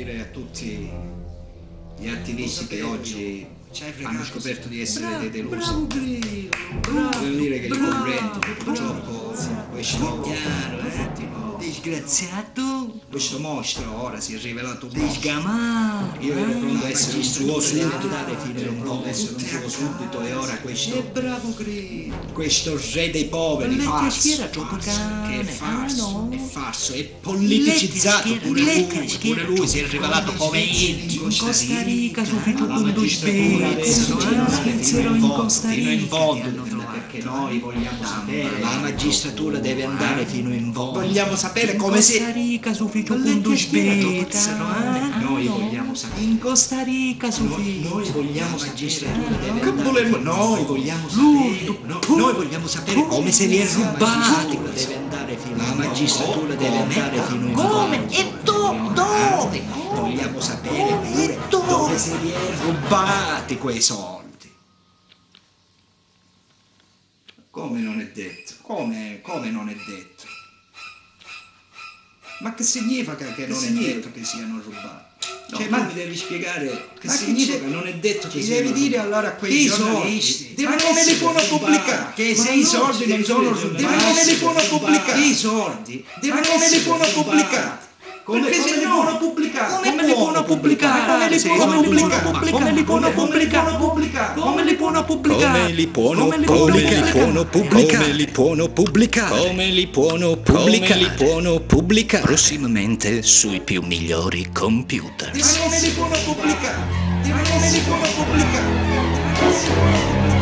dire a tutti gli attivisti che oggi hanno scoperto di essere dei delusi. Voglio dire che li comprendo, purtroppo questo disgraziato, questo mostro ora si è rivelato un mostro. disgamato. Io ero pronto a essere un suo suddito, e ora questo bravo Grillo. questo re dei poveri farso, che è farso, è politicizzato, pure lui si è rivelato come in Costa Rica subito punto Svizzero, Svizzero in Costa fino in Rica fondo, perché noi vogliamo sapere, la magistratura deve andare fino in fondo, vogliamo sapere come si Costa Rica subito punto Svizzero, noi vogliamo sapere, in Costa Rica subito noi vogliamo sapere, noi vogliamo sapere come se li è rubati, deve andare fino la magistratura deve andare fino in fondo. Come? E dove? Vogliamo sapere pure dove se li è rubati quei soldi. Come non è detto? Come non è detto? Ma che significa che non è detto che siano rubati? No, cioè, ma mi devi spiegare che ma che significa c'è? non è detto che Ti siano devi dire rubati. allora a quei giornalisti Ma come li può pubblicare? Che se i soldi non sono rubati, come li può pubblicare? I soldi Ma come li può pubblicare? Perché se no li pubblicare? come li può pubblicare? Come li può pubblicare? Come li può pubblicare? Come li può pubblicare? Come li può pubblicare prossimamente sui più migliori computer. Come li può pubblicare? Come li può pubblicare?